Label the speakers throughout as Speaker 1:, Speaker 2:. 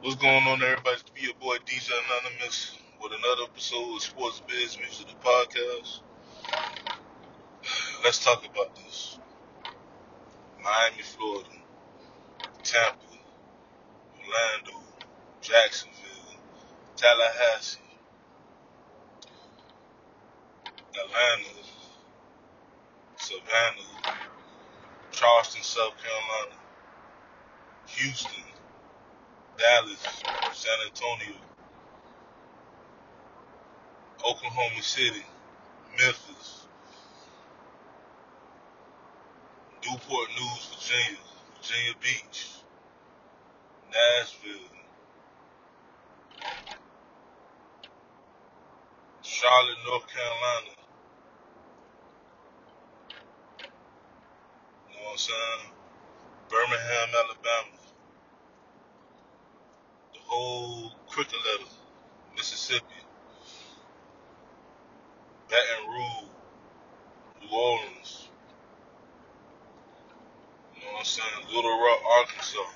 Speaker 1: What's going on, everybody? It's be your boy DJ Anonymous with another episode of Sports Biz Music the Podcast. Let's talk about this. Miami, Florida, Tampa, Orlando, Jacksonville, Tallahassee, Atlanta, Savannah, Charleston, South Carolina, Houston, Dallas, San Antonio, Oklahoma City, Memphis, Newport News, Virginia, Virginia Beach, Nashville, Charlotte, North Carolina. You know what I'm saying? Birmingham, Alabama. The whole cricket letter. Mississippi. Baton Rouge. New Orleans. You know what I'm saying? Little Rock, Arkansas.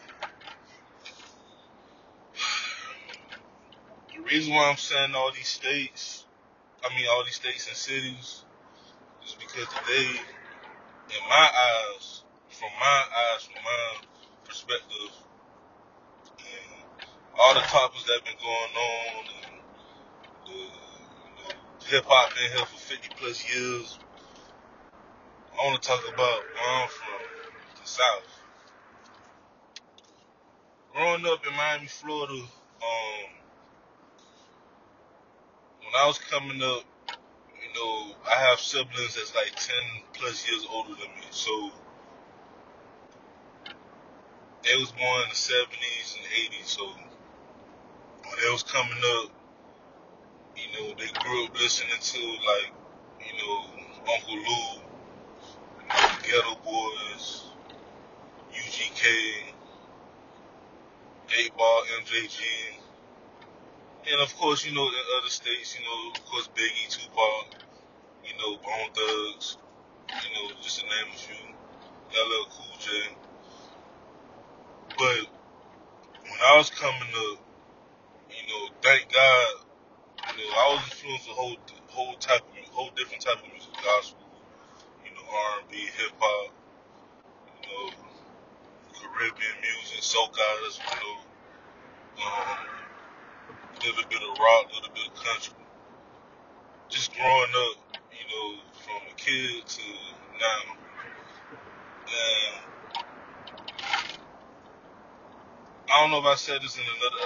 Speaker 1: The reason why I'm saying all these states and cities, is because today, in my eyes, from my perspective, and all the topics that have been going on, and hip hop been here for 50 plus years. I want to talk about where I'm from, the South. Growing up in Miami, Florida, when I was coming up, I have siblings that's like 10 plus years older than me. So they was born in the 70s and 80s. So when they was coming up, they grew up listening to like, Uncle Lou, Ghetto Boys, UGK, 8 Ball, MJG. And of course, in other states, of course, Biggie, Tupac, Bone Thugs, just to name a few, LL Cool J. But when I was coming up, thank God, I was influenced with whole different type of music, gospel, R&B, hip hop, you know, Caribbean music, soca, a little bit of rock, a little bit of country. Just growing up, from a kid to now. And I don't know if I said this in another.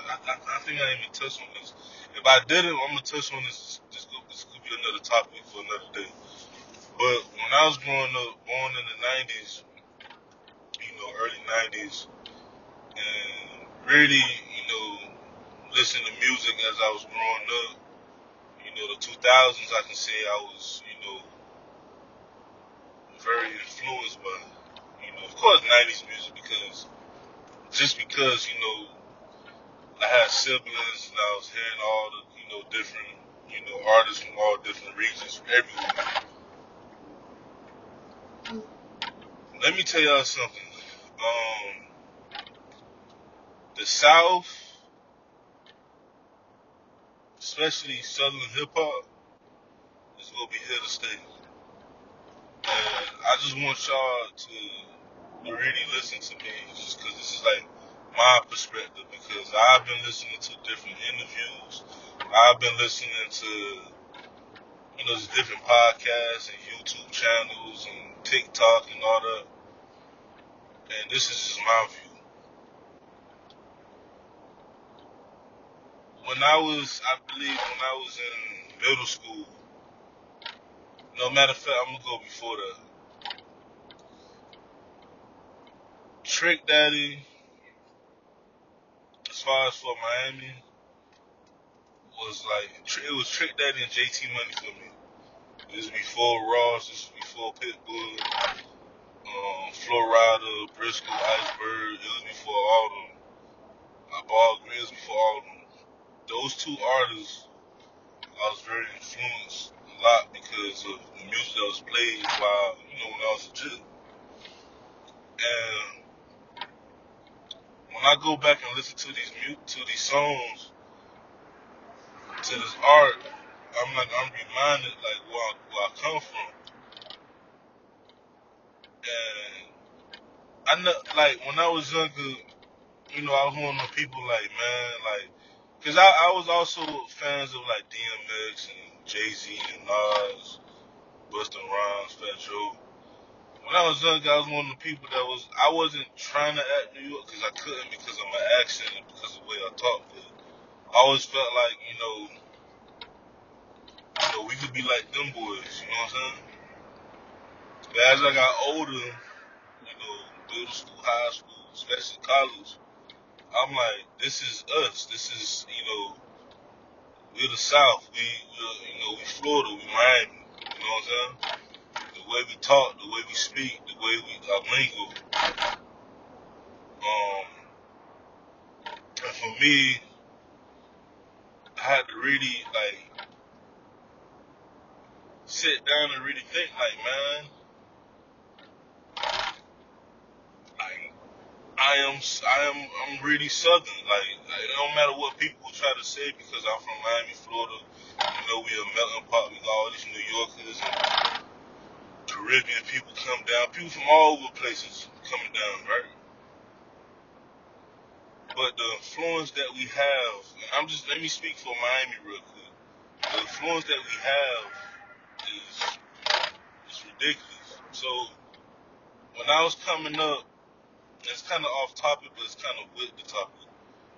Speaker 1: I think I didn't even touch on this. If I didn't, I'm gonna touch on this. This could be another topic for another day. But when I was growing up, born in the '90s, early '90s, and really, listening to music as I was growing up. The 2000s, I can say I was, very influenced by, of course, '90s music because, I had siblings and I was hearing all the, different, artists from all different regions from everywhere. Let me tell y'all something. The South, especially Southern hip hop, is gonna be here to stay. And I just want y'all to really listen to me, just because this is like my perspective. Because I've been listening to different interviews. I've been listening to there's different podcasts and YouTube channels and TikTok and all that. And this is just my view. I believe when I was in middle school, no matter of fact, I'm gonna go before that. Trick Daddy, as far as for Miami, it was Trick Daddy and JT Money for me. This is before Ross, this is before Pitbull, Florida, Briscoe, Iceberg. It was before all of them. Ball Green was before all of them. Those two artists, I was very influenced a lot because of the music that was played while, when I was a kid. And when when I go back and listen to these songs, to this art, I'm reminded like where I come from, and I know like when I was younger, I was one of the people like man, like, cause I was also fans of like DMX and Jay-Z and Nas, Busta Rhymes, Fat Joe. When I was younger, I was one of the people that I wasn't trying to act New York because I couldn't because of my accent and because of the way I talk. But I always felt like, we could be like them boys, you know what I'm saying? But as I got older, middle school, high school, especially college, I'm like, this is us. This is, we're the South. We Florida, we Miami, you know what I'm saying? The way we talk, the way we speak, the way our lingo. And for me, I had to really like sit down and really think like, man, like I'm really Southern. Like it don't matter what people try to say because I'm from Miami, Florida. We a melting pot. We got all these New Yorkers and Caribbean people come down. People from all over places coming down, right? But the influence that we have, and let me speak for Miami real quick. The influence that we have is ridiculous. So when I was coming up, it's kind of off topic, but it's kind of with the topic.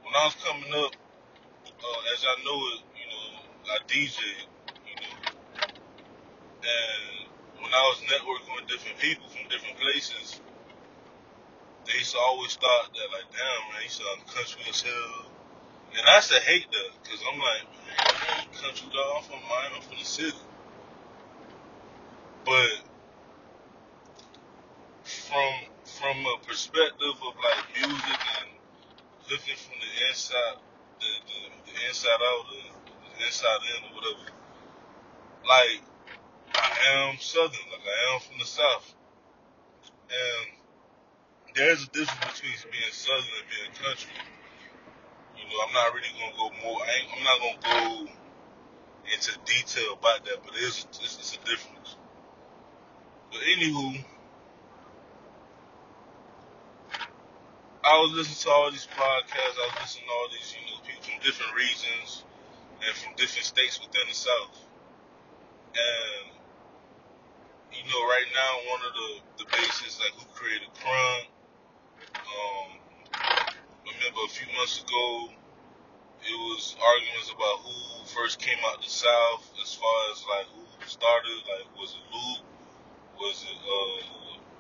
Speaker 1: When I was coming up, as I know it, I DJ, and when I was networking with different people from different places, they used to always start that like, damn man, you sound country as hell. And I used to hate that, because I'm like, man, I ain't country dog, I'm from Miami, I'm from the city. But from a perspective of like music and looking from the inside, the inside out, the inside in or whatever, like I am Southern, like I am from the South. And there's a difference between being Southern and being country. I'm not really gonna go more. I'm not gonna go into detail about that, but it's a difference. But anywho, I was listening to all these podcasts. I was listening to all these, people from different regions and from different states within the South. And right now, one of the bases, like who created crunk. Remember a few months ago, it was arguments about who first came out the South, as far as like who started. Like, was it Luke? Was it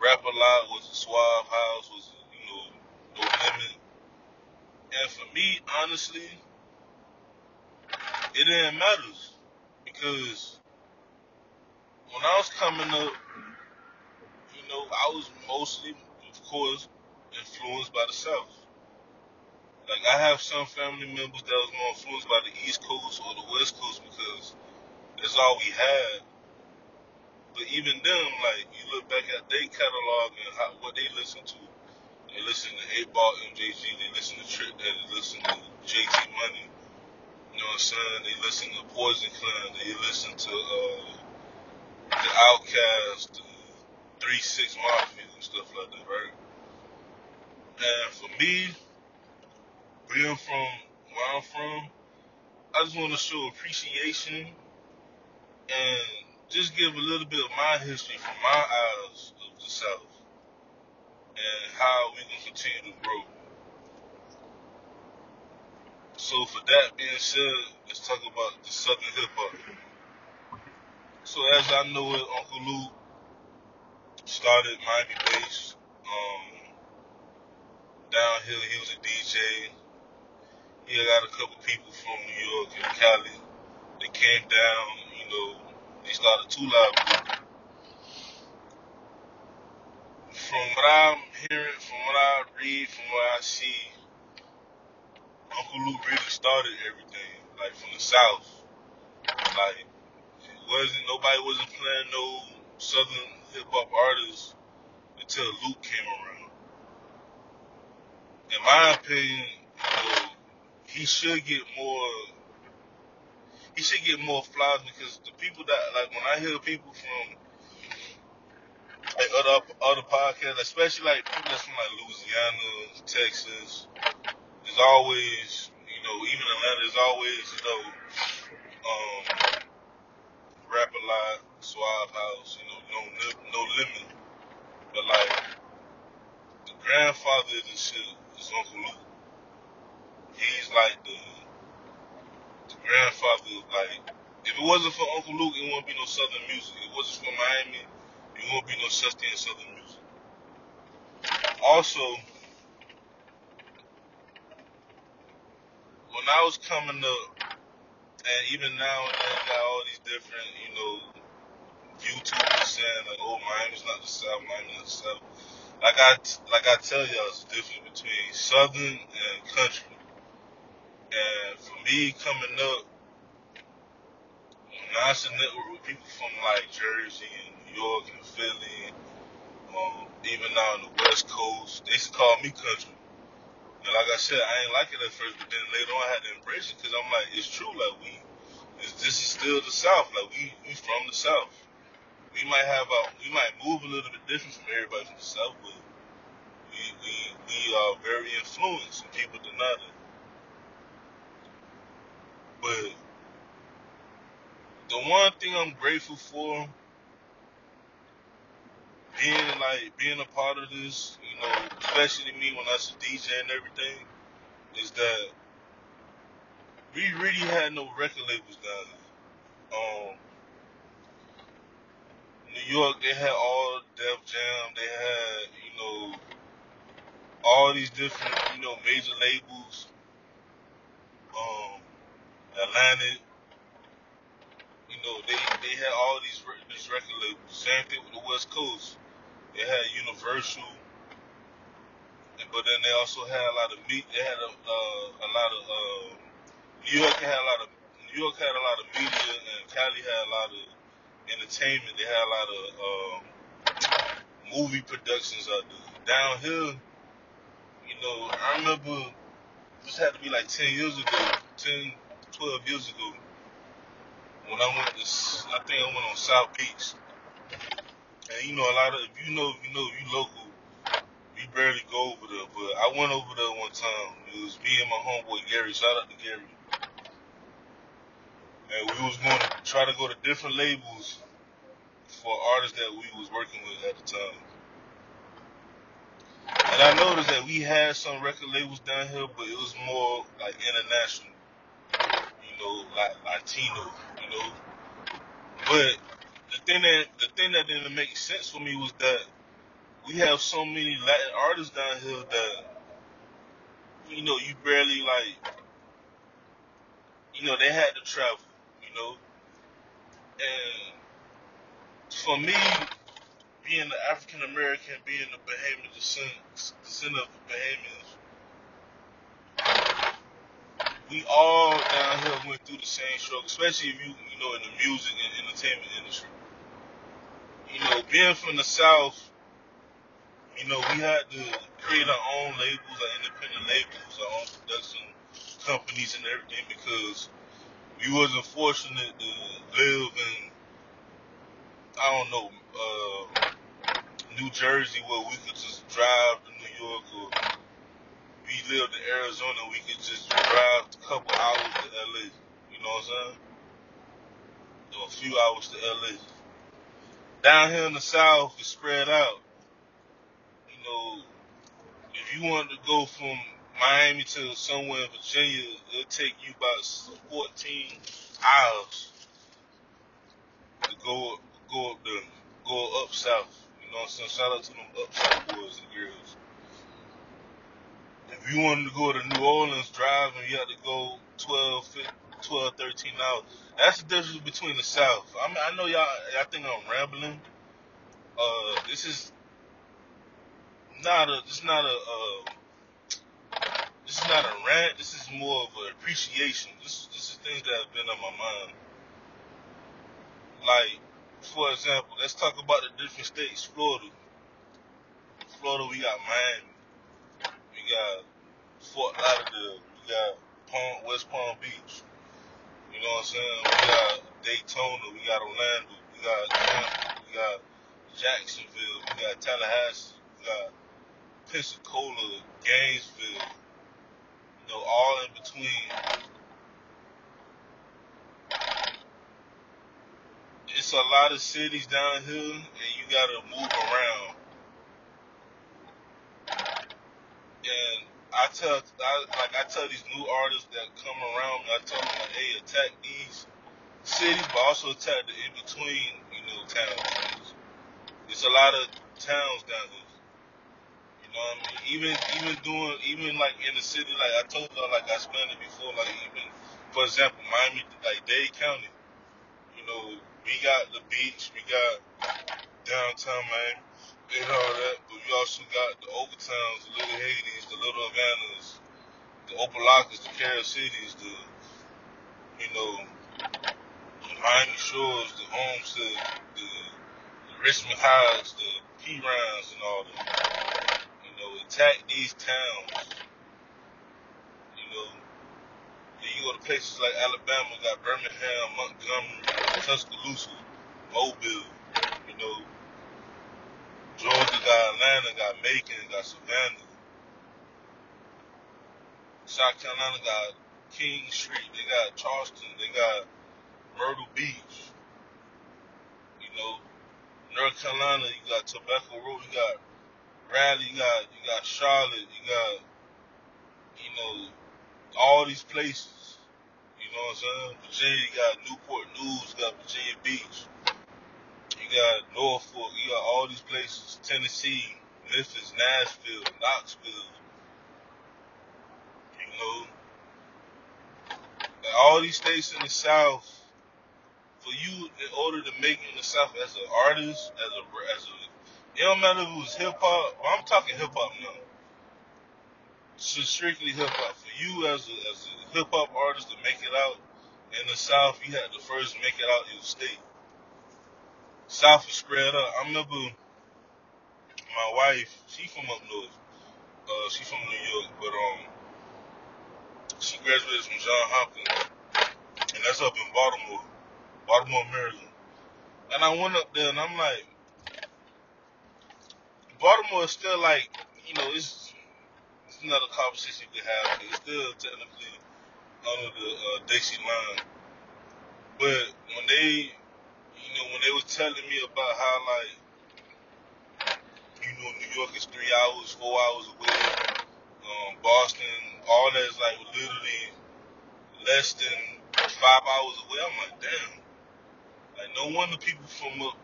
Speaker 1: Rap A Lot? Was it Suave House? Was it No Limit? And for me, honestly, it didn't matter because when I was coming up, I was mostly, of course, influenced by the South. Like I have some family members that was more influenced by the East Coast or the West Coast because that's all we had. But even them, like you look back at their catalog and what they listen to. They listen to 8 Ball, MJG. They listen to Trick Daddy. They listen to JT Money. You know what I'm saying? They listen to Poison Clan. They listen to the Outkast, the 3 6 Mafia and stuff like that, right? And for me, being from where I'm from, I just want to show appreciation and just give a little bit of my history from my eyes of the South and how we can continue to grow. So for that being said, let's talk about the Southern hip hop. So as I know it, Uncle Luke started Miami Bass. Downhill, he was a DJ. He got a couple people from New York and Cali. They came down, they started Two Live. From what I'm hearing, from what I read, from what I see, Uncle Luke really started everything, like from the South. Like nobody wasn't playing no Southern hip hop artists until Luke came around. in my opinion, he should get more. He should get more flowers because the people that like when I hear people from like other podcasts, especially like people that's from like Louisiana, Texas, there's always even Atlanta. There's always Rap a Lot, Suave House, no limit. But like the grandfather of this shit is Uncle Luke. He's like the grandfather of like. If it wasn't for Uncle Luke, it wouldn't be no Southern music. If it wasn't for Miami, it wouldn't be no such thing as Southern music. Also, when I was coming up, and even now and then, got all these different, YouTubers saying like, "Oh, Miami's not the South, Miami's not the South." Like I tell y'all, it's the difference between Southern and country. And for me, coming up, when I used to network with people from like Jersey and New York and Philly, even now on the West Coast, they used to call me country. And like I said, I ain't like it at first, but then later on I had to embrace it because I'm like, it's true. Like this is still the South. Like we from the South. We might move a little bit different from everybody from the South, but we are very influenced, and people deny that. But the one thing I'm grateful for, being a part of this, especially me when I was a DJ and everything, is that we really had no record labels down there. New York, they had all Def Jam, they had, all these different, major labels. Atlantic, they had all these record labels. Same thing with the West Coast. They had Universal, but then they also had a lot of meat. They had a lot of New York had a lot of New York had a lot of media, and Cali had a lot of entertainment. They had a lot of movie productions out there. Down here, I remember this had to be like 10 years ago, 10, 12 years ago, when I went to, I think I went on South Beach. And a lot of, if you local, we barely go over there. But I went over there one time. It was me and my homeboy Gary. Shout out to Gary. And we was going to try to go to different labels for artists that we was working with at the time. And I noticed that we had some record labels down here, but it was more like international, like Latino, you know. But the thing that didn't make sense for me was that we have so many Latin artists down here that you barely like, they had to travel, you know. And for me, being the African American, being the Bahamian descent of the Bahamians, we all down here went through the same struggle, especially if in the music and entertainment industry. Being from the South, we had to create our own labels, our independent labels, our own production companies and everything because we wasn't fortunate to live in, I don't know, New Jersey where we could just drive to New York, or we lived in Arizona, we could just drive a couple hours to LA. You know what I'm saying? Or a few hours to LA. Down here in the South, it's spread out. You know, if you wanted to go from Miami to somewhere in Virginia, it'll take you about 14 hours to go up there, go up south. You know what I'm saying? Shout out to them up south boys and girls. If you wanted to go to New Orleans driving, you had to go 13 hours. That's the difference between the South. I know y'all think I'm rambling. This is not a, this is not a, this is not a rant. This is more of an appreciation. This is things that have been on my mind. Like, for example, let's talk about the different states. Florida, we got Miami. We got We got West Palm Beach. You know what I'm saying? We got Daytona. We got Orlando. We got Jacksonville. We got Tallahassee. We got Pensacola, Gainesville. You know, all in between. It's a lot of cities down here, and you gotta move around. And I tell these new artists that come around me, I tell them like, hey, attack these cities, but also attack the in between, towns. It's a lot of towns down here. You know what I mean? Even like in the city, like I told y'all, like I explained it before, like even for example, Miami, like Dade County. You know, we got the beach, we got downtown Miami, and all that, but we also got the overtowns, the Little Hades, the Little Havanas, the Opalakas, the Carol Cities, you know, the Miami Shores, the Homestead, the Richmond Highs, the P-Rounds, and all that. You know, attack these towns. You know, then you go to places like Alabama, got Birmingham, Montgomery, Tuscaloosa, Mobile. You know, Georgia got Atlanta, got Macon, got Savannah. South Carolina got King Street, they got Charleston, they got Myrtle Beach. You know, North Carolina, you got Tobacco Road, you got Raleigh, you got Charlotte, you got, you know, all these places. You know what I'm saying? Virginia, you got Newport News, you got Virginia Beach, you got Norfolk, you got all these places. Tennessee, Memphis, Nashville, Knoxville. You know, like all these states in the South. For you, in order to make it in the South as an artist, it don't matter if it was hip hop. I'm talking hip hop now. So strictly hip hop. For you as a hip hop artist to make it out in the South, you had to first make it out your state. South is spread out. I remember my wife. She from up north. She from New York, but she graduated from Johns Hopkins, and that's up in Baltimore, Maryland. And I went up there, and I'm like, Baltimore is still like, it's another conversation we could have. It's still technically under the Dixie line. But when they was telling me about how, like, New York is 3 hours, 4 hours away, Boston, all that is like literally less than 5 hours away. I'm like, damn. Like, no wonder people from up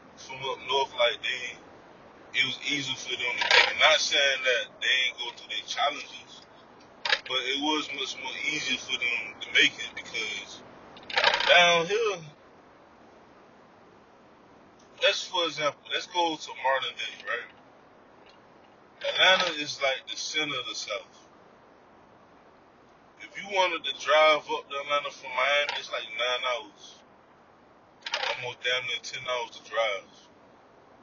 Speaker 1: north, like, it was easy for them to make it. Not saying that they ain't go through their challenges, but it was much more easier for them to make it because down here, for example, let's go to modern day, right? Atlanta is like the center of the South. If you wanted to drive up to Atlanta from Miami, it's like 9 hours. Almost damn near 10 hours to drive.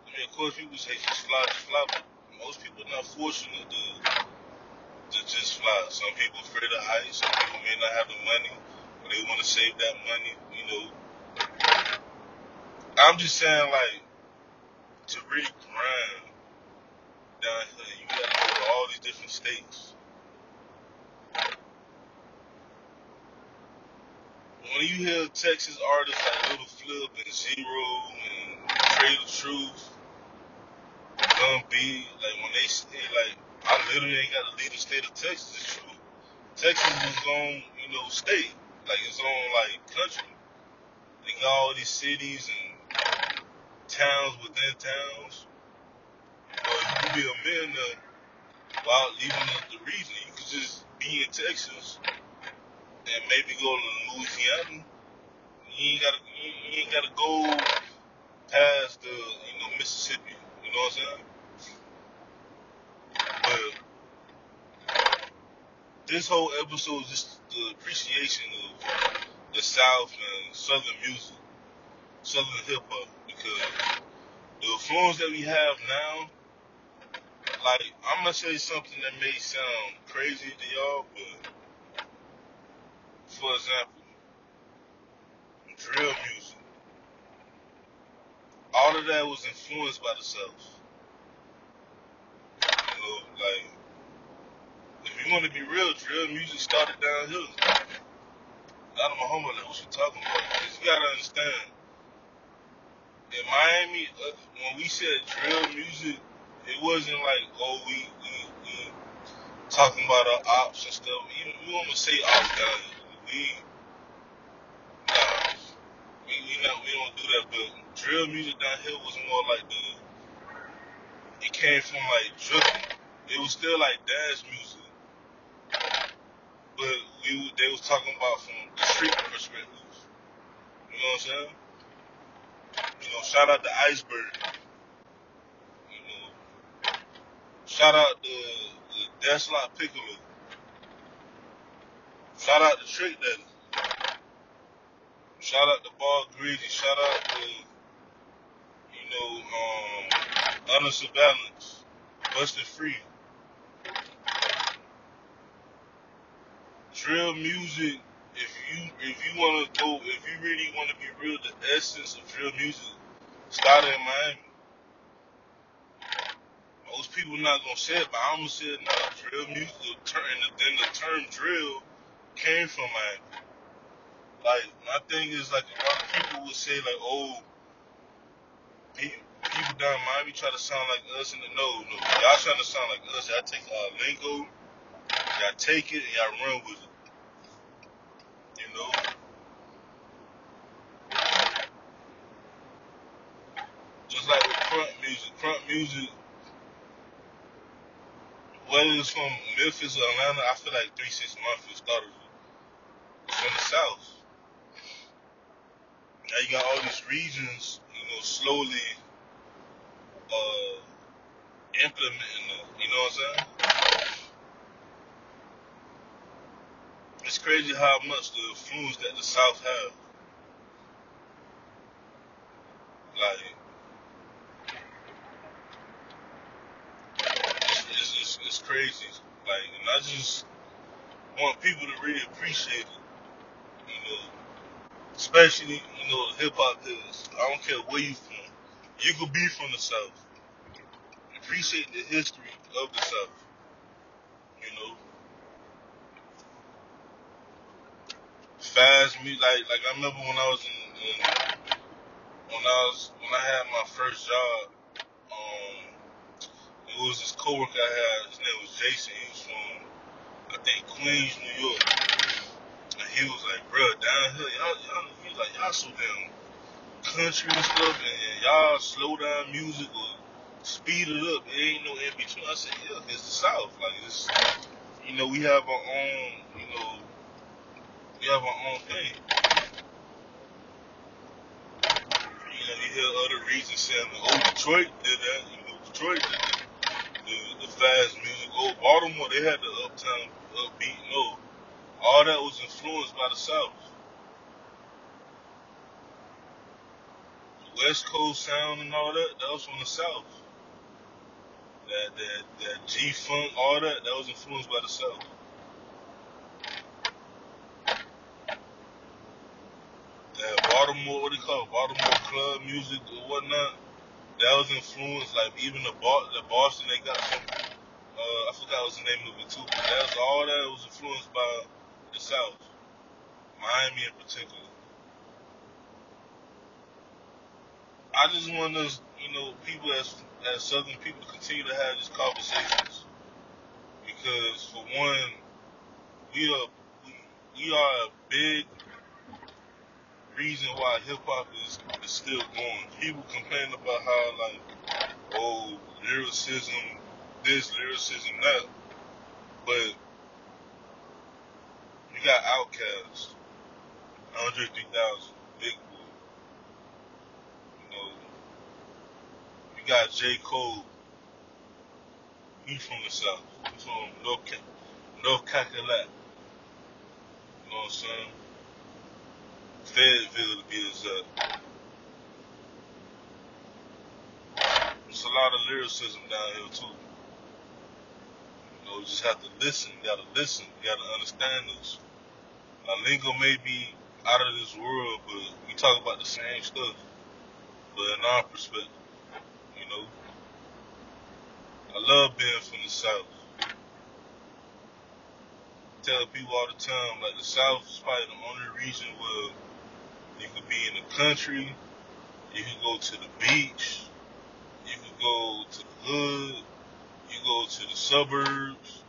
Speaker 1: I mean, of course, people say just fly, but most people are not fortunate to just fly. Some people afraid of heights, some people may not have the money, but they want to save that money, I'm just saying, like, to really grind down here, you gotta go to all these different states. When you hear Texas artists like Little Flip and Zero and Trade the Truth, Gun B, like when they say, like, I literally ain't got to leave the state of Texas, it's true. Texas is its own, state, like its own, like, country. They got all these cities and towns within towns. But you can be a millionaire without leaving the region. You could just be in Texas and maybe go to Louisiana. You ain't gotta go past the Mississippi. You know what I'm saying? But this whole episode is just the appreciation of the South and Southern music, Southern hip hop, because the influence that we have now, like, I'm gonna say something that may sound crazy to y'all, but example, drill music. All of that was influenced by the South. Like, if you want to be real, drill music started down here. Out of my home, like, what you talking about? Because you gotta understand, in Miami, when we said drill music, it wasn't like, oh, we talking about our ops and stuff. We want to say ops down here. Nah, we don't do that. But drill music down here was more like it came from like drill. It was still like dance music, but they was talking about from the street perspective. You know what I'm saying? Shout out to Iceberg. Shout out to Deslot Piccolo. Shout out to Trick Daddy. Shout out to Ball Greasy. Shout out to Under Surveillance, Busted Free. Drill music. If you really want to be real, the essence of drill music started in Miami. Most people not gonna say it, but I'm gonna say it now. Drill music, then the term drill came from Miami. Like, my thing is, like, a lot of people would say, like, oh, people down in Miami try to sound like us, and no, y'all trying to sound like us. Y'all take our lingo, y'all take it, and y'all run with it. Just like with crunk music, whether it's from Memphis or Atlanta, I feel like 3 6 Mafia started from the South. Now you got all these regions, slowly implementing them. You know what I'm saying? It's crazy how much the influence that the South have. Like, it's crazy. Like, and I just want people to really appreciate it. Especially, hip hop is. I don't care where you from. You could be from the South. Appreciate the history of the South. Fast music, like I remember when I was when I had my first job, it was this coworker I had. His name was Jason. He was from, I think, Queens, New York. And he was like, bro, down here, y'all so damn country and stuff, and y'all slow down music or speed it up. It ain't no in between. I said, yeah, it's the South. Like, it's, we have our own, we have our own thing. You hear other regions saying, oh, Detroit did that. Detroit did that. The fast music. Oh, Baltimore, they had the uptown upbeat. No, all that was influenced by the South. The West Coast sound and all that was from the South. That G-Funk, all that was influenced by the South. That Baltimore, what do you call it? Baltimore club music or whatnot, that was influenced, like, even the Boston they got from, I forgot what's the name of it too, but all that was influenced by the South. Miami in particular. I just want us, people as Southern people continue to have these conversations. Because for one, we are a big reason why hip hop is still going. People complain about how, like, oh, lyricism, this, lyricism, that. But you got Outkast, Andre 3000, Big Boy. You got J. Cole. He's from the South. He's from North Cackalack. You know what I'm saying? Fayetteville to be exact. There's a lot of lyricism down here too. You just have to listen. You gotta listen. You gotta understand this. My lingo may be out of this world, but we talk about the same stuff, but in our perspective, you know. I love being from the South. Tell people all the time, like the South is probably the only region where you could be in the country, you can go to the beach, you can go to the hood, you go to the suburbs,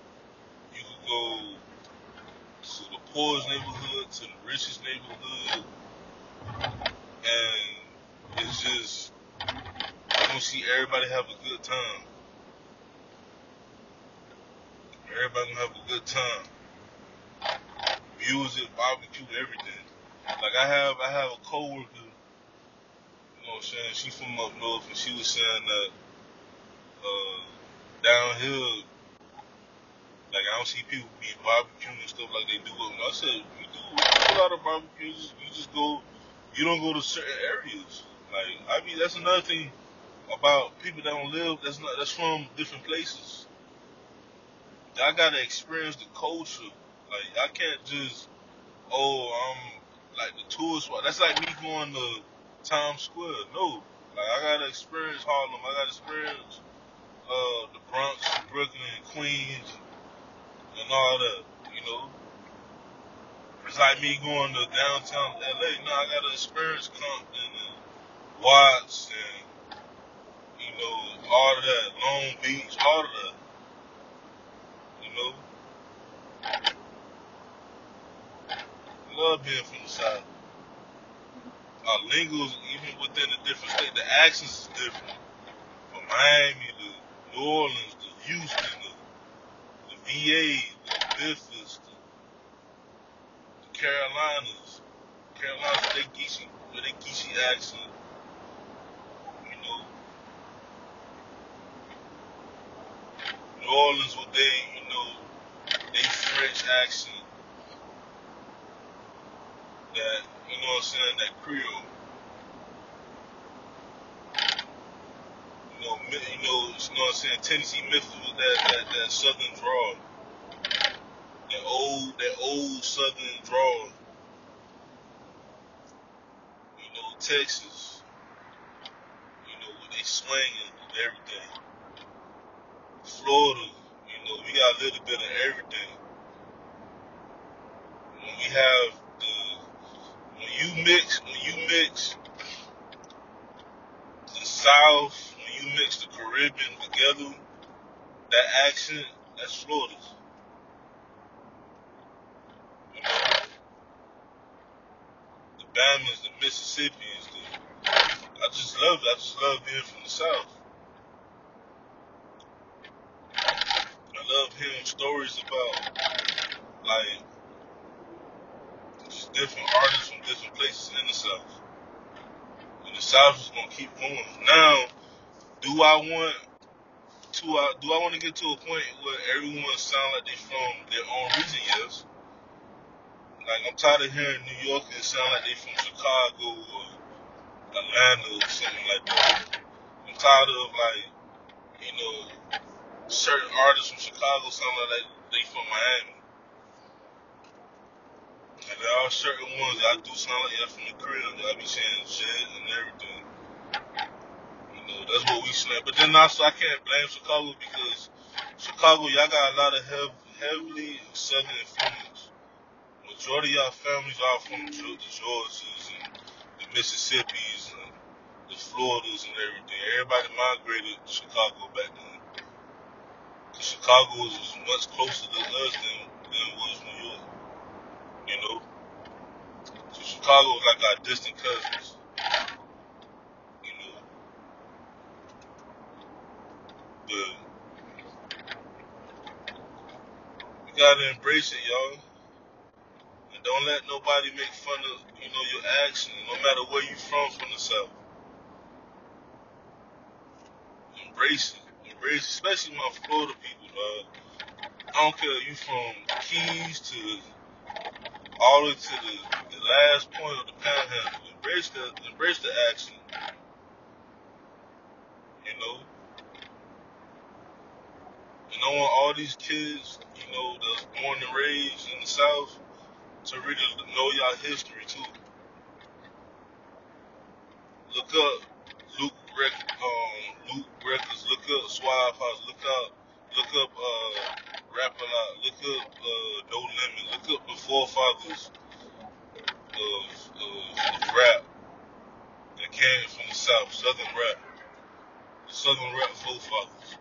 Speaker 1: you can go to the poorest neighborhood, to the richest neighborhood, and it's just, you don't see everybody have a good time. Everybody gonna have a good time. Music, barbecue, everything. Like I have a coworker, you know what I'm saying? She from up north, and she was saying that downhill, like I don't see people be barbecuing and stuff like they do up. I said, we do a lot of barbecues. You just go, you don't go to certain areas. Like I mean, that's another thing about people that don't live. That's from different places. I gotta experience the culture. Like I can't just, I'm like the tourist spot. That's like me going to Times Square. No, like I gotta experience Harlem. I gotta experience the Bronx, Brooklyn, Queens, and all that. You know, it's like me going to downtown LA. No, I gotta experience Compton and Watts and all of that, Long Beach, all of that. You know, I love being from the South. Our lingos, even within the different states, the accents is different. From Miami to New Orleans to Houston to the VA, the Memphis, the Carolinas. Carolinas with their Geechee accent, you know. New Orleans with they French accent, that, you know what I'm saying, that Creole. You know what I'm saying, Tennessee Memphis with that southern drawl. That old southern drawl. Texas, with they swinging and everything. Florida, we got a little bit of everything. When we have when you mix the South, when you mix the Caribbean together, that accent, that's Florida's. You know, the Bamas, the Mississippians, I just love it. I just love being from the South. I love hearing stories about, like, just different artists from different places in the South. And the South is gonna keep going. Now, do I want do I want to get to a point where everyone sound like they from their own region? Yes. Like I'm tired of hearing New Yorkers sound like they from Chicago or Atlanta or something like that. I'm tired of, like, certain artists from Chicago sound like they from Miami. And there are certain ones that I do sound like they're from the crib. I be saying shit and everything. That's what we slang. But then also I can't blame Chicago because Chicago, y'all got a lot of heavily southern influence. Majority of y'all families are from the Georgias and the Mississippis and the Floridas and everything. Everybody migrated to Chicago back then. Cause Chicago was much closer to us than was New York. You know? So Chicago was like our distant cousins. You know? But you gotta embrace it, y'all. And don't let nobody make fun of, your accent, no matter where you from the South. Embrace it. Embrace it, especially my Florida people, dog. I don't care if you from Keys to all the way to the last point of the panhandle. Embrace the accent, you know. And I want all these kids, that's born and raised in the South, to really know y'all history too. Look up Luke Records. Look up Suave House. Look up Rap a Lot. Look up No Limit. Look up the forefathers of rap that came from the South, Southern rap, the Southern rap forefathers.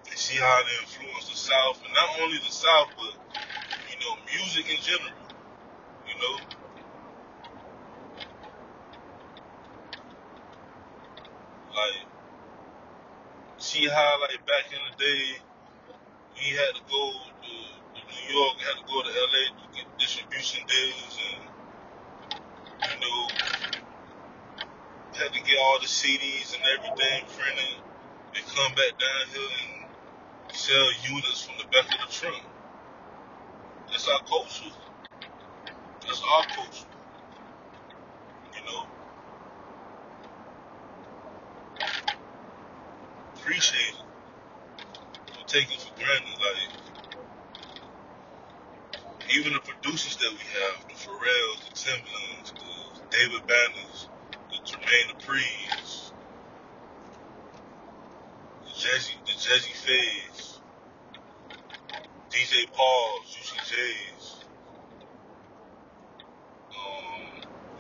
Speaker 1: And see how they influenced the South, and not only the South, but music in general. You know, like see how like back in the day we had to go to New York, had to go to LA to get distribution deals, and had to get all the CDs and everything printed, and come back down here and sell units from the back of the trunk. That's our culture. That's our culture. You know, appreciate it. Don't take it for granted. Like even the producers that we have, the Pharrells, the Timbalands, the David Banners, the Jermaine Dupri's, the Jazzy Faze, DJ Pauls, Juicy J's,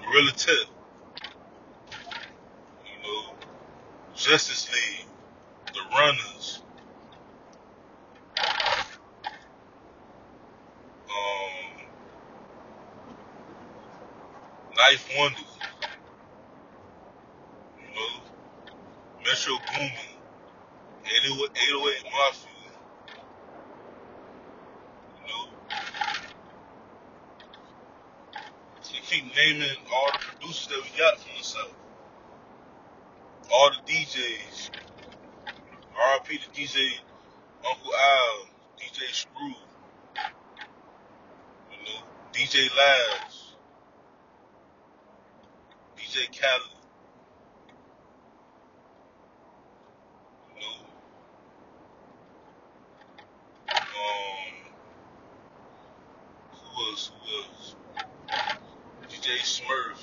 Speaker 1: Gorilla Tip, Justice League, the Runners, um, Knife Wonders, Metro Boomin, 808 Mafia, So keep naming all the producers that we got from the South, all the DJs. RIP to DJ Uncle Al, DJ Screw, DJ Labs, DJ Khaled, you know, who else? DJ Smurf,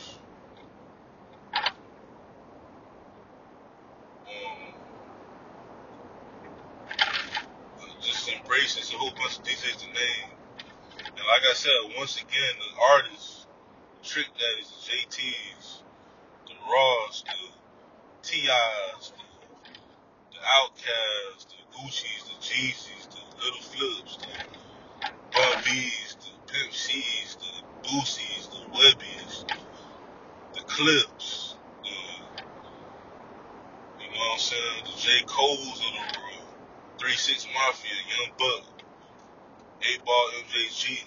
Speaker 1: just embracing a whole bunch of DJs to name. And like I said, once again, the artists, Trick Daddies, the JTs, the Ross, the T.I.s, the Outkast, the Gucci's, the Jeezys, the Little Flips, the Bun B's, the Pimp C's, the Boosies, the Webbies, the Clips, you know what I'm saying, the J. Cole's of the world, 3-6 Mafia, Young Buck, 8 Ball MJG,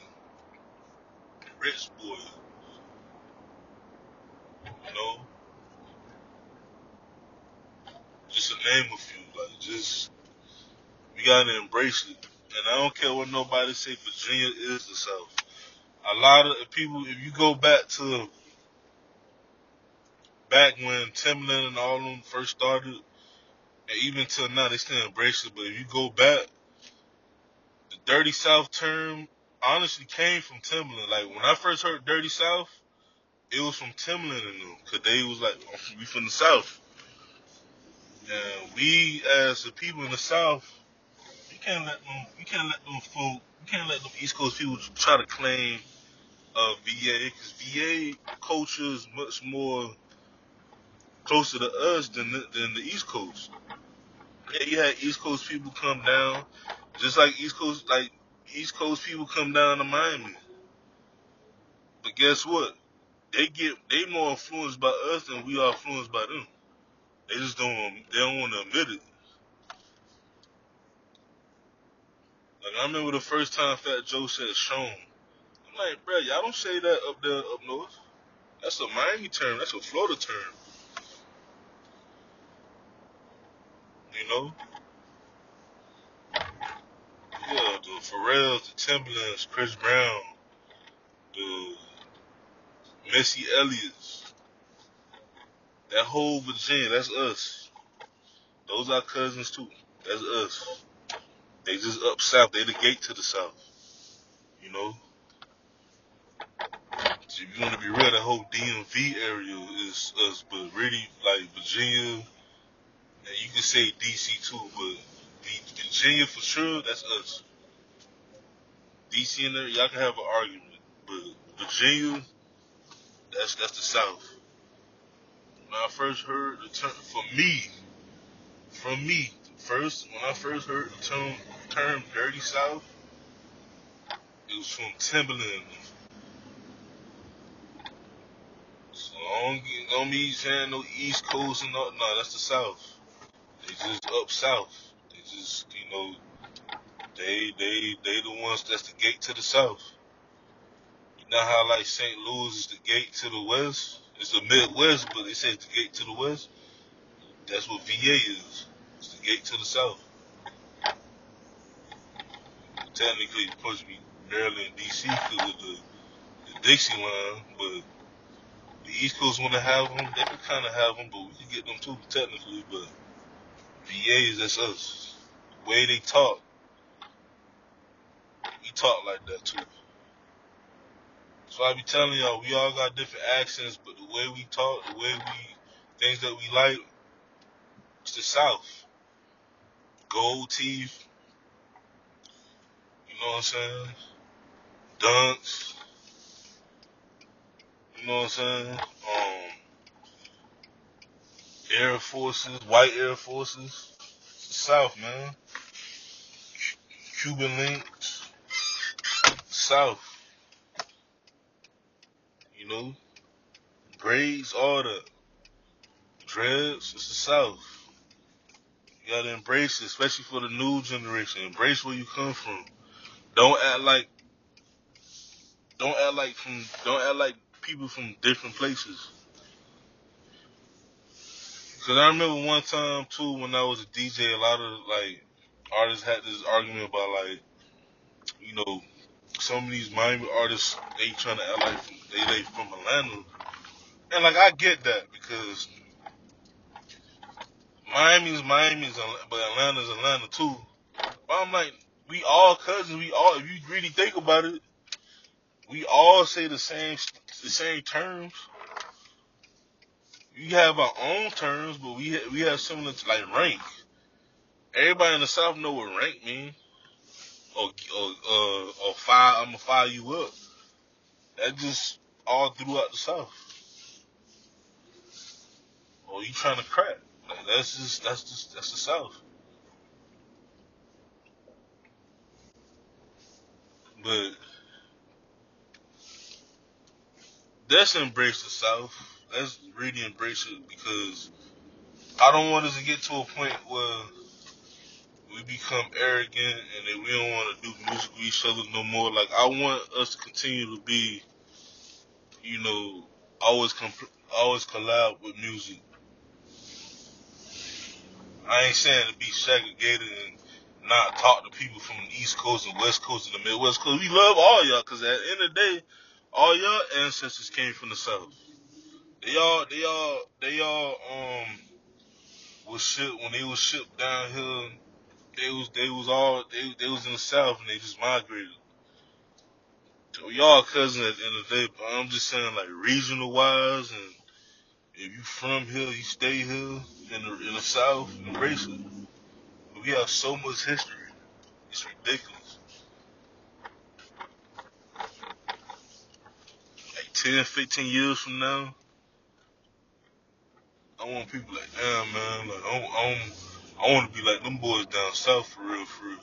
Speaker 1: Rich Boy, just to name a few, like just we gotta embrace it. And I don't care what nobody say, Virginia is the South. A lot of people, if you go back when Timbaland and all of them first started, and even till now, they still embrace it. But if you go back, the Dirty South term honestly came from Timbaland. Like when I first heard Dirty South, it was from Timbaland and them, cause they was like, we from the South, and we as the people in the South, you can't let them East Coast people try to claim VA, because VA culture is much more closer to us than the East Coast. Yeah, you had East Coast people come down, just like East Coast people come down to Miami. But guess what? They more influenced by us than we are influenced by them. They don't want to admit it. Like I remember the first time Fat Joe said "shown." I'm like, bro, y'all don't say that up there up north. That's a Miami term. That's a Florida term. You know? Yeah, the Pharrells, the Timbalands, Chris Brown, the Missy Elliott's, that whole Virginia, that's us. Those are cousins too. That's us. They just up south. They the gate to the south. You know, so if you want to be real, that whole DMV area is us, but really like Virginia, and you can say DC too, but Virginia for sure, that's us. DC and there, y'all can have an argument, but Virginia, that's the South. When I first heard the term, from me, when I first heard the term Dirty South, it was from Timberland. So don't be saying no East Coast and all. No, that's the South. They just up South. They just, they the ones that's the gate to the South. You know how like St. Louis is the gate to the West? It's the Midwest, but they say it's the gate to the West. That's what VA is. It's the gate to the South. Technically, it's supposed to be Maryland and DC because of the Dixie line, but the East Coast want to have them. They can kind of have them, but we can get them too, technically. But VAs, that's us. The way they talk, we talk like that too. So I be telling y'all, we all got different accents, but the way we talk, things that we like, it's the South. Gold teeth, you know what I'm saying? Dunks, you know what I'm saying? Air Forces, white Air Forces. It's the South, man. Cuban links, South, you know? Braids, all that. Dreads, it's the South. You gotta embrace it, especially for the new generation. Embrace where you come from. Don't act like don't act like people from different places. Cause I remember one time too when I was a DJ, a lot of like artists had this argument about like, you know, some of these Miami artists they trying to act like they from Atlanta, and like I get that because Miami's, but Atlanta's Atlanta too. But I'm like, we all cousins. We all, if you really think about it, we all say the same terms. We have our own terms, but we have similar to like rank. Everybody in the South know what rank mean, or fire. I'm gonna fire you up. That just all throughout the South. Or you trying to crack? Like that's the South. But let's embrace the South. Let's really embrace it because I don't want us to get to a point where we become arrogant and that we don't want to do music with each other no more. Like I want us to continue to be, you know, always always collab with music. I ain't saying to be segregated and not talk to people from the East Coast and West Coast and the Midwest, cause we love all y'all. Cause at the end of the day, all y'all ancestors came from the South. They all was shipped when they was shipped down here. They was in the South and they just migrated. So y'all cousins at the end of the day, but I'm just saying like regional wise, and if you from here, you stay here in the South, embrace it. But we have so much history, it's ridiculous. Like 10, 15 years from now, I want people like, damn man, like I want to be like them boys down south for real, for real.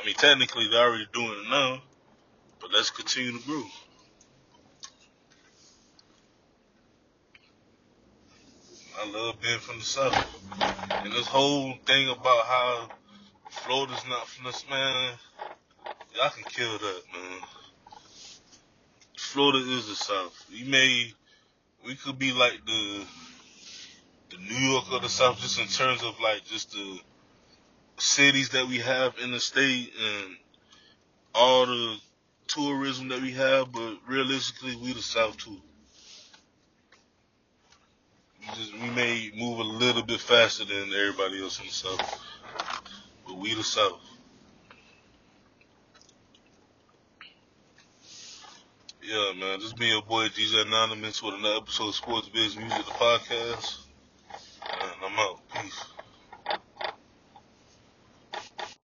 Speaker 1: I mean, technically they're already doing it now, but let's continue to grow. I love being from the south, and this whole thing about how Florida's not from this, man. Y'all can kill that, man. Florida is the South. We could be like the New York of the South, just in terms of like just the cities that we have in the state and all the tourism that we have. But realistically, we the South too. We may move a little bit faster than everybody else in the South, but we the South. Yeah, man. This been your boy DJ Anonymous with another episode of Sports Biz Music, the podcast. And I'm out.